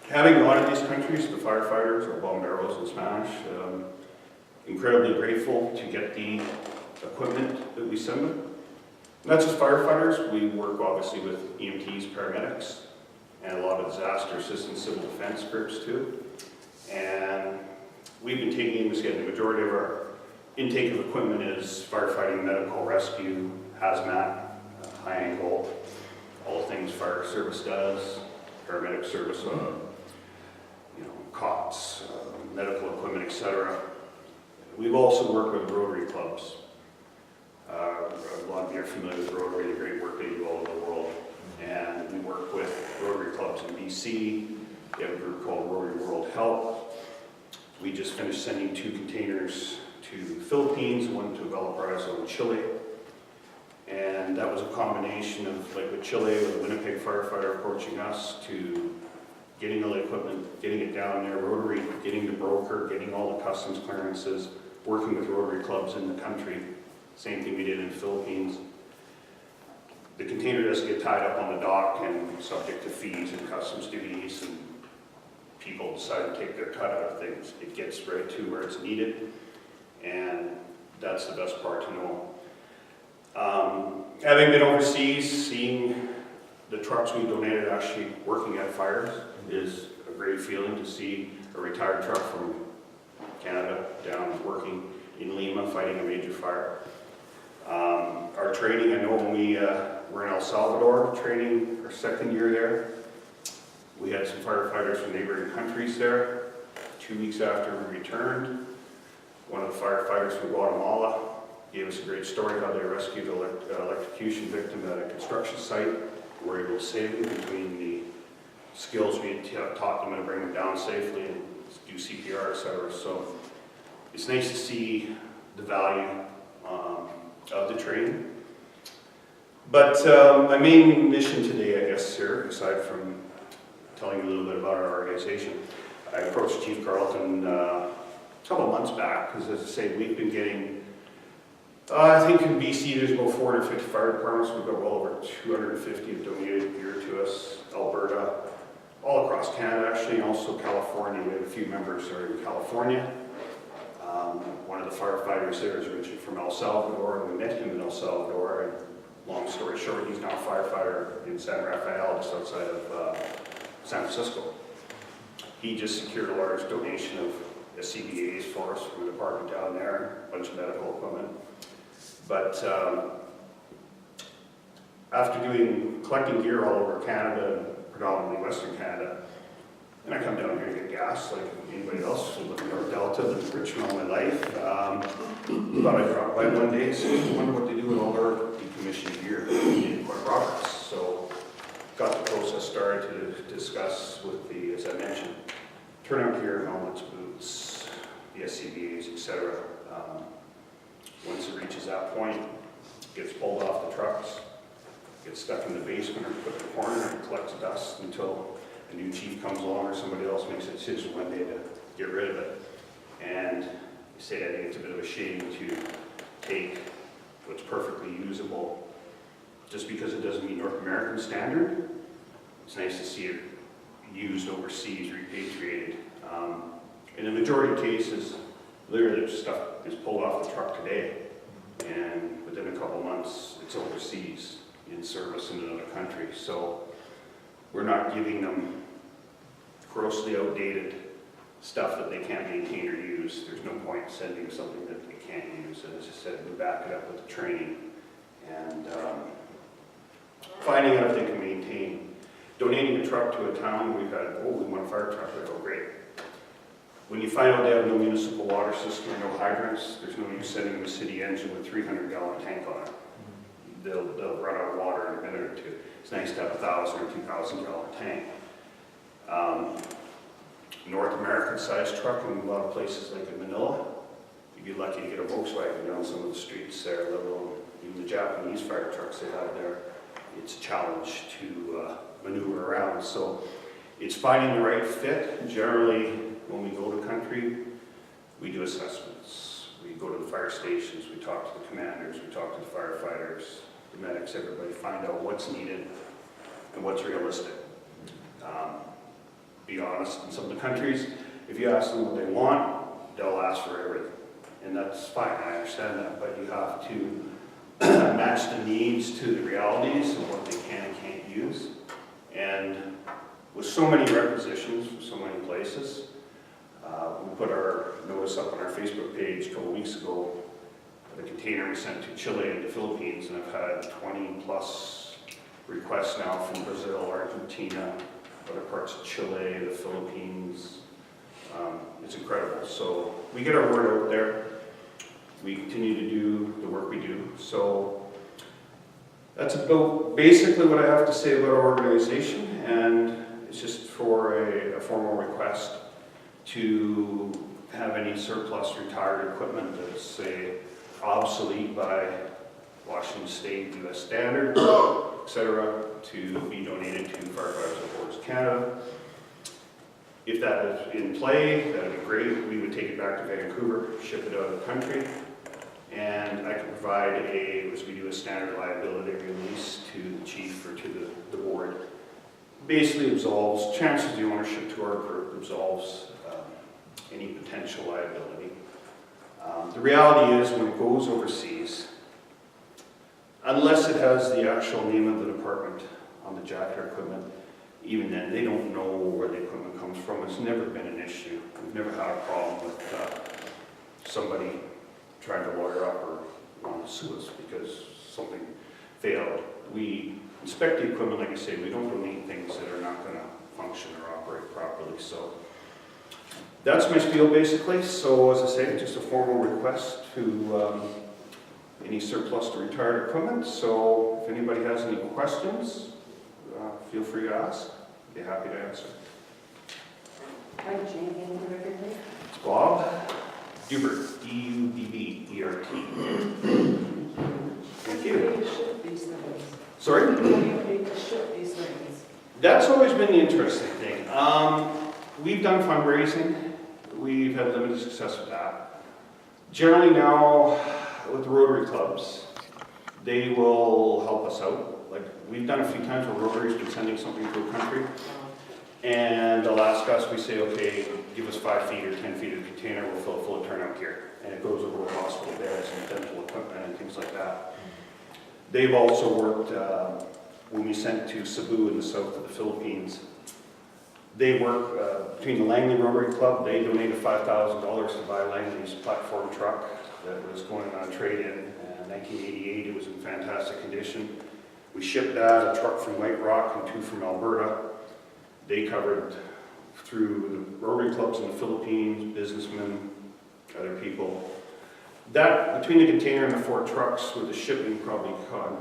Having gone to these countries, the firefighters, or bomberos in Spanish, incredibly grateful to get the equipment that we send them. Not just firefighters, we work obviously with EMTs, paramedics, and a lot of disaster assistance, civil defense groups too. And we've been taking, the majority of our intake of equipment is firefighting, medical, rescue, hazmat, high angle, all the things fire service does, paramedic service, cots, medical equipment, etc. We've also worked with Rotary clubs. A lot of you are familiar with Rotary, the great work they do all over the world. And we work with Rotary clubs in BC. We have a group called Rotary World Help. We just finished sending 2 containers to the Philippines, one to Valparaiso in Chile. And that was a combination of, like with Chile, with a Winnipeg firefighter approaching us, to getting all the equipment, getting it down there, Rotary, getting the broker, getting all the customs clearances, working with Rotary clubs in the country. Same thing we did in the Philippines. The container doesn't get tied up on the dock and subject to fees and customs duties, and people decide to take their cut out of things. It gets right to where it's needed, and that's the best part to know. Having been overseas, seeing the trucks we donated actually working at fires is a great feeling to see a retired truck from Canada down working in Lima fighting a major fire. Our training, I know when we were in El Salvador training our second year there, we had some firefighters from neighboring countries there. 2 weeks after we returned, one of the firefighters from Guatemala gave us a great story how they rescued an electrocution victim at a construction site. We were able to save him between the skills we had taught them and bring them down safely and do CPR, etc. So it's nice to see the value of the training. But my main mission today, I guess, here, aside from telling you a little bit about our organization, I approached Chief Carlton a couple months back, because as I say, we've been getting, I think in BC there's about 450 fire departments. We've got well over 250 have donated gear to us, Alberta, all across Canada actually, and also California. We have a few members that are in California. One of the firefighters there is originally from El Salvador, and we met him in El Salvador, and long story short, he's now a firefighter in San Rafael, just outside of San Francisco. He just secured a large donation of CBAs for us from the department down there, a bunch of medical equipment. But after collecting gear all over Canada, and predominantly Western Canada, and I come down here to get gas like anybody else who lived in North Delta, lived in Richmond all my life. Thought I'd drop by one day, so I wonder what they do with all their decommissioned gear in quite progress. So got the process started to discuss with the, as I mentioned, turnout gear, helmets, boots, the SCBAs, etc. Once it reaches that point, it gets pulled off the trucks, gets stuck in the basement or put in the corner and collects dust until a new chief comes along or somebody else makes a decision one day to get rid of it. And you say, I think it's a bit of a shame to take what's perfectly usable just because it doesn't meet North American standard. It's nice to see it used overseas, repatriated. In the majority of cases, literally this stuff is pulled off the truck today, and within a couple months, it's overseas in service in another country. So we're not giving them grossly outdated stuff that they can't maintain or use. There's no point in sending something that they can't use. And as I said, we back it up with the training and finding out if they can maintain. Donating a truck to a town, we've had, we want a fire truck, they go, great. When you find out they have no municipal water system or no hydrants, there's no use sending them a city engine with a 300-gallon tank on it. They'll run out of water in a minute or two. It's nice to have a 1,000 or 2,000-gallon tank. North American-sized truck in a lot of places like in Manila, you'd be lucky to get a Volkswagen down some of the streets there, let alone even the Japanese fire trucks they have there. It's a challenge to maneuver around. So it's finding the right fit. Generally, when we go to country, we do assessments. We go to the fire stations, we talk to the commanders, we talk to the firefighters, the medics, everybody, find out what's needed and what's realistic. Be honest, in some of the countries, if you ask them what they want, they'll ask for everything. And that's fine, I understand that, but you have to match the needs to the realities of what they can and can't use. And with so many requisitions from so many places, we put our notice up on our Facebook page a couple weeks ago. The container we sent to Chile and the Philippines, and I've had 20 plus requests now from Brazil, Argentina, other parts of Chile, the Philippines. It's incredible. So we get our word out there. We continue to do the work we do. So that's about basically what I have to say about our organization, and it's just for a formal request to have any surplus retired equipment that's, say, obsolete by Washington State, U.S. standard, etc., to be donated to Firefighters Supporters Canada. If that is in play, that would be great. We would take it back to Vancouver, ship it out of the country, and I can provide as we do a standard liability release to the chief or to the board. Basically absolves, transfers the ownership to our group, absolves any potential liability. The reality is when it goes overseas, unless it has the actual name of the department on the jacket equipment. Even then, they don't know where the equipment comes from. It's never been an issue. We've never had a problem with somebody trying to lawyer up or want to sue us because something failed. We inspect the equipment, like I say, we don't donate things that are not going to function or operate properly. So that's my spiel basically. So as I say, just a formal request to any surplus to retired equipment. So if anybody has any questions, feel free to ask. I'd be happy to answer. Hi, Jane, again, for the record, please. It's Bob Dubert, D-U-B-B-E-R-T. Thank you. How do you ship these things? Sorry? How do you pay to ship these things? That's always been the interesting thing. We've done fundraising. We've had limited success with that. Generally now, with the Rotary clubs, they will help us out. Like, we've done a few times where Rotary's been sending something to a country, and they'll ask us, we say, okay, give us 5 feet or 10 feet of container, we'll fill it full of turnout gear. And it goes over hospital beds and dental equipment and things like that. They've also worked, when we sent to Cebu in the south of the Philippines, they work between the Langley Rotary Club. They donated $5,000 to buy Langley's platform truck that was going on trade-in. In 1988, it was in fantastic condition. We shipped that, a truck from White Rock and 2 from Alberta. They covered through the Rotary clubs in the Philippines, businessmen, other people. That, between the container and the 4 trucks, with the shipping probably,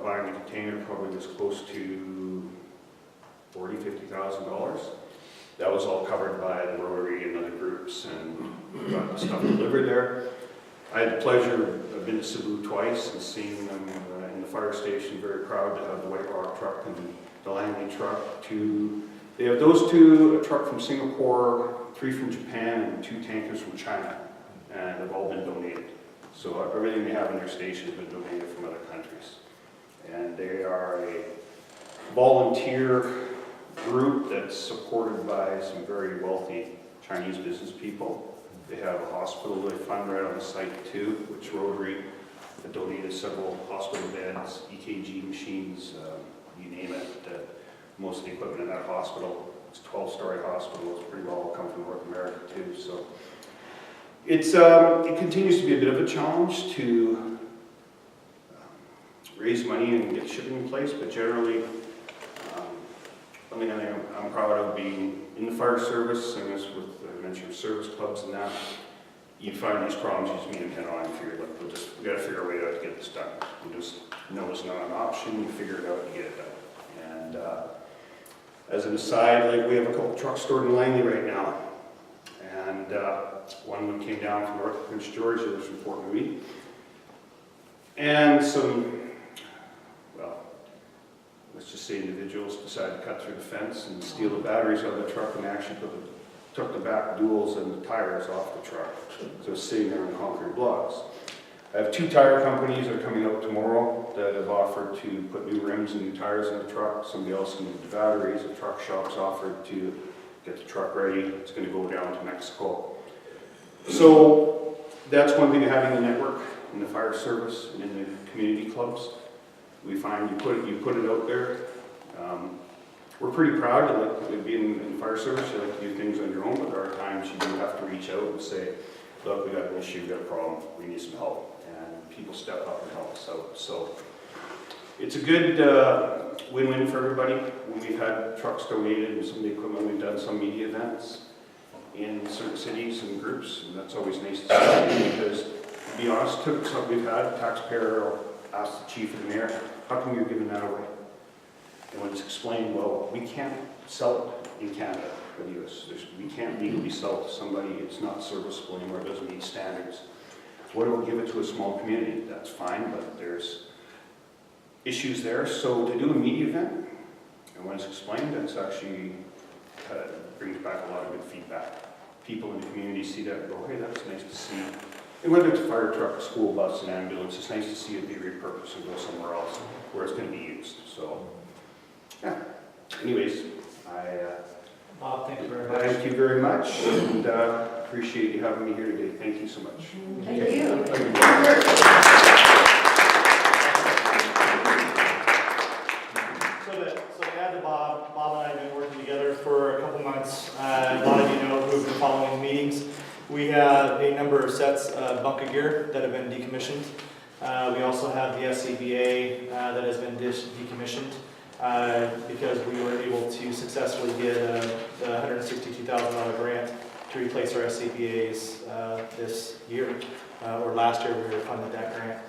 buying the container probably was close to $40,000, $50,000. That was all covered by the Rotary and other groups, and got the stuff delivered there. I had the pleasure, I've been to Cebu twice and seeing them in the fire station. Very proud to have the White Rock truck and the Langley truck. They have those 2, a truck from Singapore, 3 from Japan, and 2 tankers from China, and they've all been donated. So everything they have in their station has been donated from other countries. And they are a volunteer group that's supported by some very wealthy Chinese business people. They have a hospital they fund right on the site too, which Rotary donated several hospital beds, EKG machines, you name it. Most of the equipment in that hospital, it's a 12-story hospital, it's pretty well come from North America too. So it continues to be a bit of a challenge to raise money and get shipping in place, but generally, one thing I'm proud of being in the fire service, and this with I mentioned service clubs and that, you find these problems, you just meet them head on, and figure like we got to figure a way out to get this done. We just know it's not an option. You figure it out and get it done. And as an aside, like we have a couple trucks stored in Langley right now, and one of them came down from north of Prince George. It was from Fort Louis, and some, well, let's just say individuals decided to cut through the fence and steal the batteries out of the truck and actually took the back duals and the tires off the truck. So it's sitting there in concrete blocks. I have 2 tire companies that are coming out tomorrow that have offered to put new rims and new tires in the truck. Somebody else needed the batteries. The truck shop's offered to get the truck ready. It's going to go down to Mexico. So that's one thing of having the network in the fire service and in the community clubs. We find you put it out there. We're pretty proud of being in the fire service. You like to do things on your own, but there are times you do have to reach out and say, look, we got an issue, we got a problem, we need some help. And people step up and help us out. So it's a good win-win for everybody. When we've had trucks donated and some of the equipment, we've done some media events in certain cities and groups, and that's always nice to see, because to be honest, we've had a taxpayer ask the chief and the mayor, how come you're giving that away? And when it's explained, well, we can't sell it in Canada or the US. We can't legally sell it to somebody. It's not serviceable anymore. It doesn't meet standards. What do we give it to a small community? That's fine, but there's issues there. So to do a media event, and when it's explained, it's actually brings back a lot of good feedback. People in the community see that and go, hey, that's nice to see. And whether it's a fire truck, a school bus, an ambulance, it's nice to see it be repurposed and go somewhere else where it's going to be used. So, yeah. Anyways, Bob, thank you very much. thank you very much, and appreciate you having me here today. Thank you so much. Thank you. So to add to meetings. We have a number of sets of bunker gear that have been decommissioned. We also have the SCBA that has been decommissioned because we were able to successfully get a $162,000 grant to replace our SCBA's this year, or last year we were funded that grant.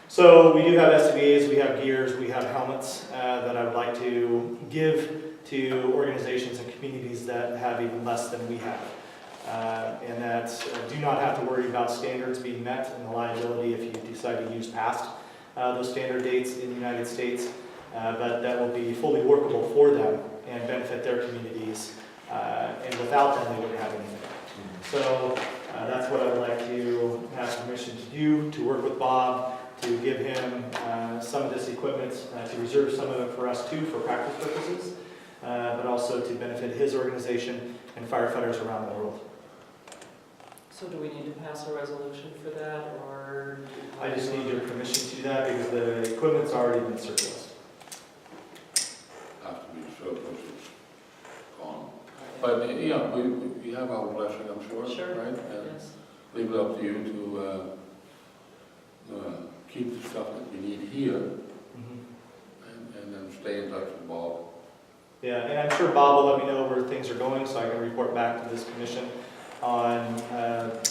So we do have SCBA's, we have gears, we have helmets that I would like to give to organizations and communities that have even less than we have. And that do not have to worry about standards being met and the liability if you decide to use past those standard dates in the United States, but that will be fully workable for them and benefit their communities, and without them they wouldn't have anything. So that's what I would like to have permission to do, to work with Bob, to give him some of this equipment, to reserve some of it for us too, for practice purposes, but also to benefit his organization and firefighters around the world. So do we need to pass a resolution for that, or? I just need your permission to do that because the equipment's already been surplus. After we surplus, it's gone. But yeah, we have our blessing, I'm sure, Sure. right? And Yes. leave it up to you to keep the stuff that we need here and then stay in touch with Bob. Yeah, and I'm sure Bob will let me know where things are going so I can report back to this commission on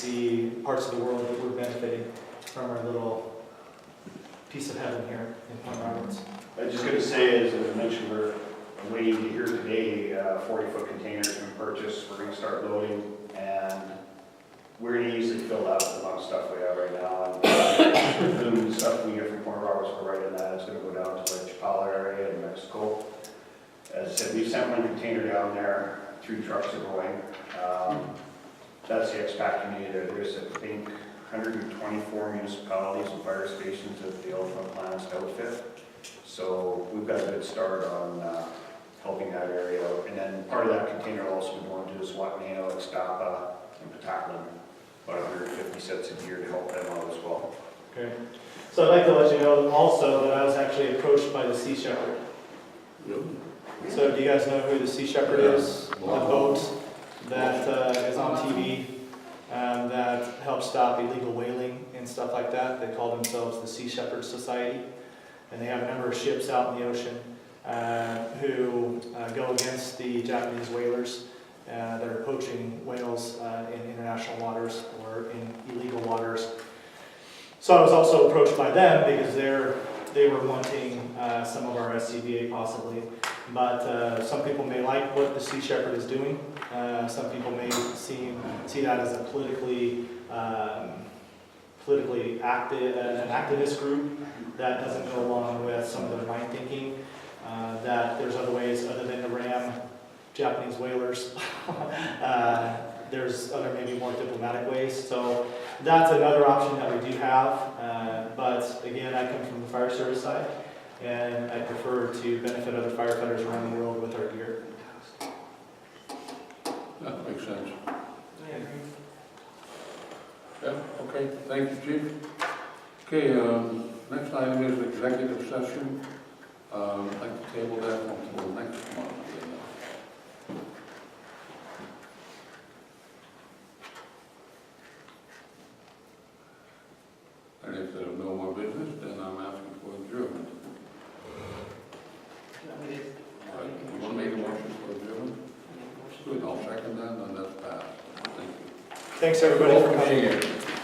the parts of the world that we're benefiting from our little piece of heaven here in Point Roberts. I was just going to say, as I mentioned, we're waiting to hear today, 40-foot containers been purchased. We're going to start loading, and we're going to easily fill that with the amount of stuff we have right now. And the stuff we get from Point Roberts, we're right in that. It's going to go down to the Chapala area in Mexico. As I said, we've sent one container down there. 3 trucks are going. That's the expat community. There's, I think, 124 municipalities and fire stations that the Elephant plans to outfit. So we've got a good start on helping that area out. And then part of that container will also be going to Whatcom, Estapa, and Pataklin. About 150 sets of gear to help them out as well. Okay. So I'd like to let you know also that I was actually approached by the Sea Shepherd. Really? So do you guys know who the Sea Shepherd is? The boat that is on TV that helps stop illegal whaling and stuff like that. They call themselves the Sea Shepherd Society. And they have a number of ships out in the ocean who go against the Japanese whalers that are poaching whales in international waters or in illegal waters. So I was also approached by them because they were wanting some of our SCBA possibly. But some people may like what the Sea Shepherd is doing. Some people may see that as a politically active, an activist group that doesn't go along with some of their mind thinking. That there's other ways other than to ram Japanese whalers. There's other maybe more diplomatic ways. So that's another option that we do have. But again, I come from the fire service side, and I prefer to benefit other firefighters around the world with our gear. That makes sense. I agree. Yeah, okay, thank you, Chief. Okay, next item is executive session. I'd like to table that until next month. And if there's no more business, then I'm asking for adjournment. You want to make a motion for adjournment? Good, I'll second that, and that's passed. Thank you. Thanks everybody for coming. Being here.